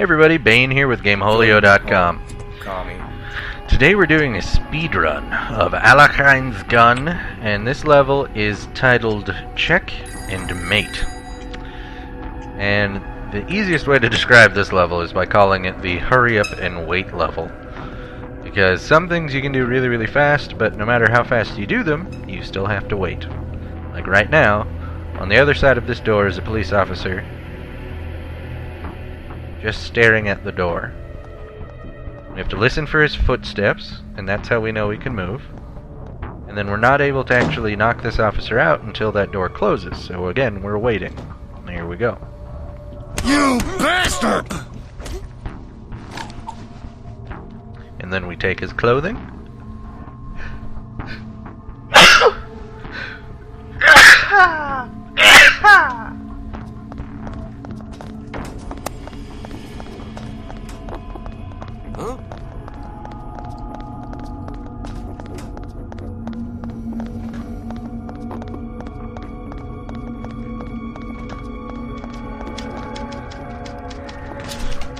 Hey everybody, Bane here with GAMEHOLIO.com. Today we're doing a speedrun of Alekhine Gun, and this level is titled Check and Mate. And the easiest way to describe this level is by calling it the hurry up and wait level. Because some things you can do really, really fast, but no matter how fast you do them, you still have to wait. Like right now, on the other side of this door is a police officer just staring at the door. We have to listen for his footsteps, and that's how we know we can move. And then we're not able to actually knock this officer out until that door closes. So again, we're waiting. Here we go. You bastard! And then we take his clothing.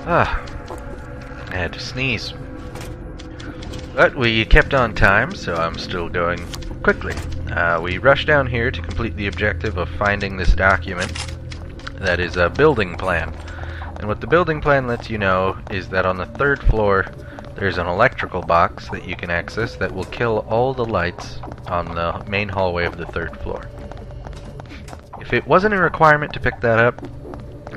Huh? I had to sneeze. But we kept on time, so I'm still going quickly. We rushed down here to complete the objective of finding this document that is a building plan. And what the building plan lets you know is that on the third floor there's an electrical box that you can access that will kill all the lights on the main hallway of the third floor. If it wasn't a requirement to pick that up,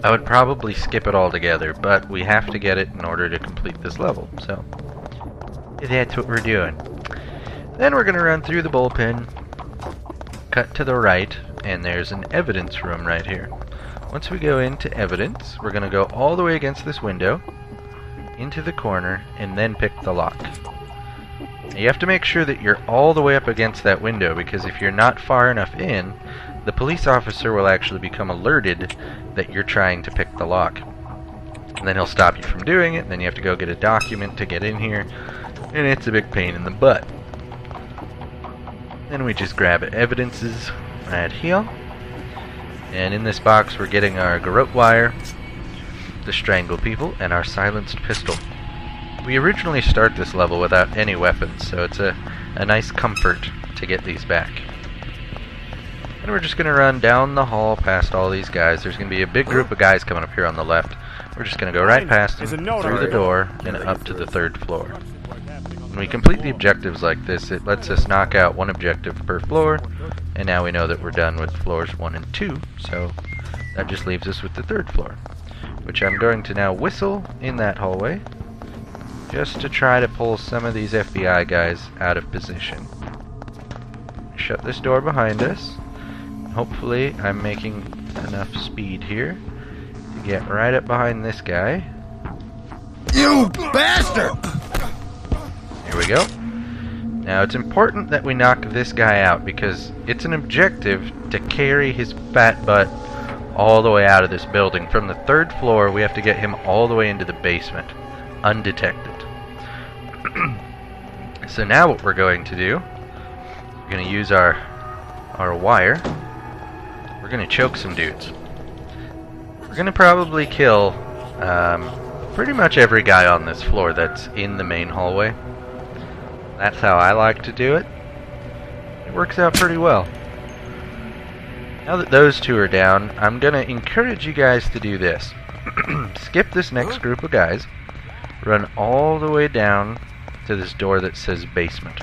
I would probably skip it altogether, but we have to get it in order to complete this level, so that's what we're doing. Then we're going to run through the bullpen, cut to the right, and there's an evidence room right here. Once we go into evidence, we're going to go all the way against this window, into the corner, and then pick the lock. Now you have to make sure that you're all the way up against that window, because if you're not far enough in, the police officer will actually become alerted that you're trying to pick the lock. And then he'll stop you from doing it, and then you have to go get a document to get in here, and it's a big pain in the butt. Then we just grab evidences right here. And in this box we're getting our garrote wire, the strangle people, and our silenced pistol. We originally start this level without any weapons, so it's a nice comfort to get these back. And we're just going to run down the hall past all these guys. There's going to be a big group of guys coming up here on the left. We're just going to go right past them, through the door, and up to the third floor. When we complete the objectives like this, it lets us knock out one objective per floor, and now we know that we're done with floors 1 and 2, so that just leaves us with the third floor, which I'm going to now whistle in that hallway, just to try to pull some of these FBI guys out of position. Shut this door behind us. Hopefully I'm making enough speed here to get right up behind this guy. You bastard! Here we go. Now it's important that we knock this guy out because it's an objective to carry his fat butt all the way out of this building. From the third floor we have to get him all the way into the basement, undetected. So now what we're going to do, we're going to use our wire. We're going to choke some dudes. We're going to probably kill pretty much every guy on this floor that's in the main hallway. That's how I like to do it. It works out pretty well. Now that those two are down, I'm going to encourage you guys to do this. Skip this next group of guys. Run all the way down to this door that says basement.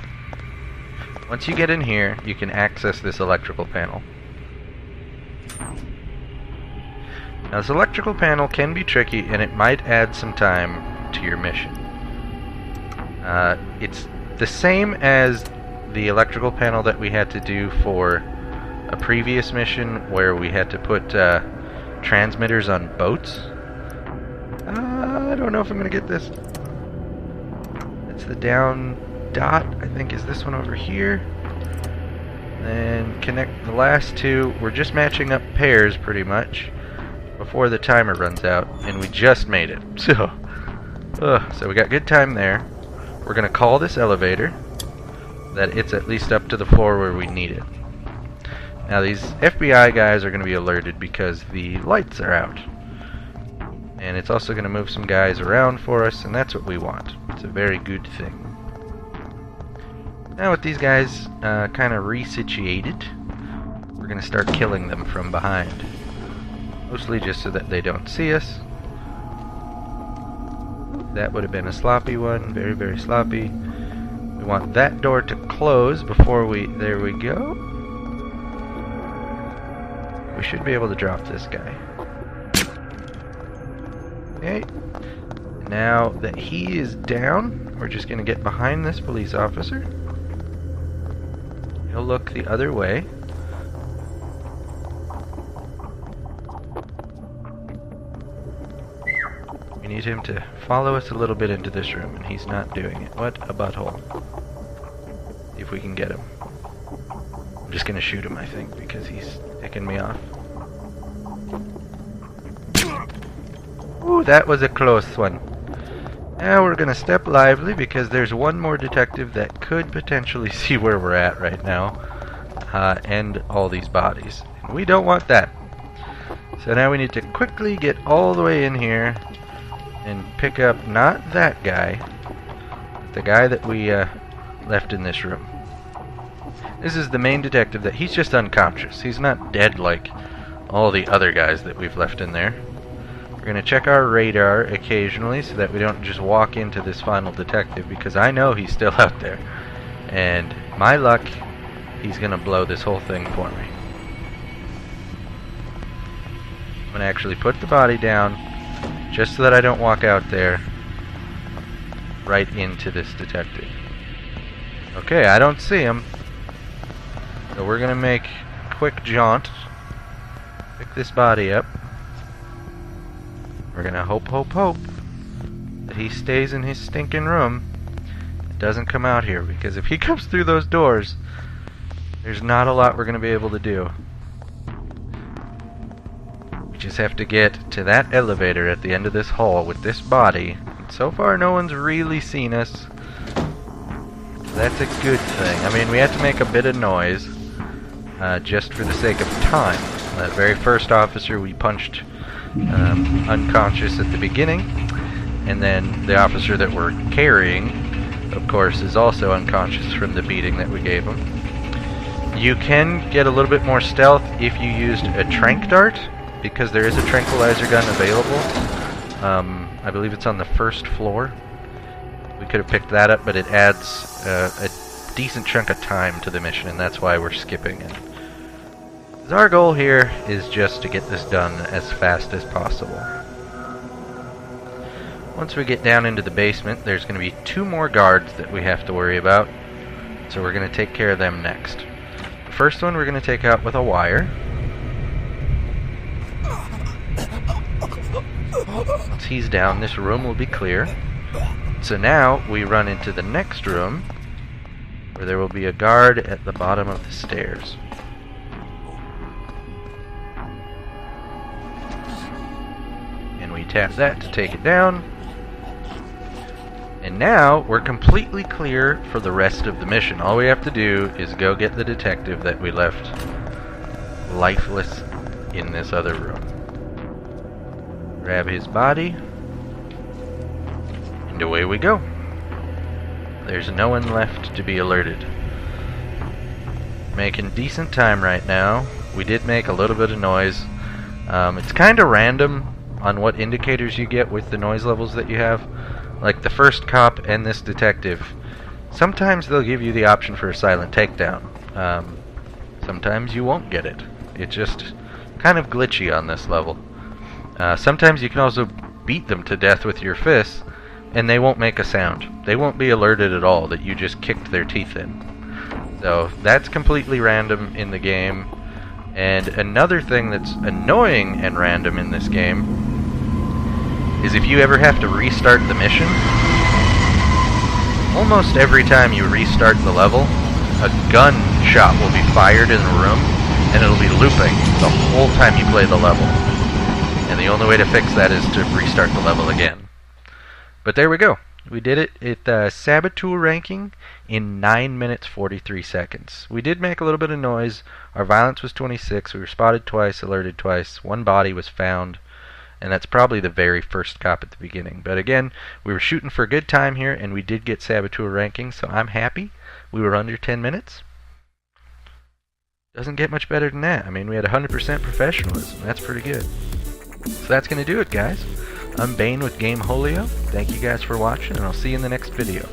Once you get in here, you can access this electrical panel. Now this electrical panel can be tricky and it might add some time to your mission. It's the same as the electrical panel that we had to do for a previous mission where we had to put transmitters on boats. I don't know if I'm going to get this. It's the down dot, I think is this one over here. Then connect the last two. We're just matching up pairs pretty much before the timer runs out, and we just made it. So we got good time there. We're going to call this elevator that it's at least up to the floor where we need it. Now these FBI guys are going to be alerted because the lights are out. And it's also going to move some guys around for us, and that's what we want. It's a very good thing. Now with these guys kind of resituated, we're going to start killing them from behind. Mostly just so that they don't see us. That would have been a sloppy one, very, very sloppy. We want that door to close before we... There we go. We should be able to drop this guy. Okay. Now that he is down, we're just going to get behind this police officer. He'll look the other way. We need him to follow us a little bit into this room, and he's not doing it. What a butthole. See if we can get him. I'm just going to shoot him, I think, because he's ticking me off. Ooh, that was a close one. Now we're going to step lively because there's one more detective that could potentially see where we're at right now. And all these bodies. And we don't want that. So now we need to quickly get all the way in here and pick up not that guy, but the guy that we left in this room. This is the main detective that he's just unconscious. He's not dead like all the other guys that we've left in there. We're going to check our radar occasionally so that we don't just walk into this final detective, because I know he's still out there. And my luck, he's going to blow this whole thing for me. I'm going to actually put the body down just so that I don't walk out there right into this detective. Okay, I don't see him. So we're going to make a quick jaunt. Pick this body up. We're gonna hope that he stays in his stinking room and doesn't come out here, because if he comes through those doors, there's not a lot we're gonna be able to do. We just have to get to that elevator at the end of this hall with this body. And so far no one's really seen us. So that's a good thing. I mean, we had to make a bit of noise just for the sake of time. That very first officer we punched unconscious at the beginning, and then the officer that we're carrying, of course, is also unconscious from the beating that we gave him. You can get a little bit more stealth if you used a tranq dart, because there is a tranquilizer gun available. I believe it's on the first floor. We could have picked that up, but it adds a decent chunk of time to the mission, and that's why we're skipping it. Our goal here is just to get this done as fast as possible. Once we get down into the basement, there's going to be 2 more guards that we have to worry about, so we're going to take care of them next. The first one we're going to take out with a wire. Once he's down, this room will be clear. So now we run into the next room, where there will be a guard at the bottom of the stairs. We tap that to take it down, and now we're completely clear for the rest of the mission. All we have to do is go get the detective that we left lifeless in this other room. Grab his body, and away we go. There's no one left to be alerted. Making decent time right now. We did make a little bit of noise. It's kind of random on what indicators you get with the noise levels that you have. Like the first cop and this detective, sometimes they'll give you the option for a silent takedown. Sometimes you won't get it. It's just kind of glitchy on this level. Sometimes you can also beat them to death with your fists, and they won't make a sound. They won't be alerted at all that you just kicked their teeth in. So that's completely random in the game. And another thing that's annoying and random in this game is if you ever have to restart the mission, almost every time you restart the level, a gunshot will be fired in the room, and it'll be looping the whole time you play the level. And the only way to fix that is to restart the level again. But there we go. We did it at Saboteur ranking in 9 minutes 43 seconds. We did make a little bit of noise. Our violence was 26. We were spotted twice, alerted twice. 1 body was found. And that's probably the very first cop at the beginning. But again, we were shooting for a good time here, and we did get Saboteur ranking, so I'm happy. We were under 10 minutes. Doesn't get much better than that. I mean, we had 100% professionalism. That's pretty good. So that's going to do it, guys. I'm Bane with GAMEHOLIO. Thank you guys for watching, and I'll see you in the next video.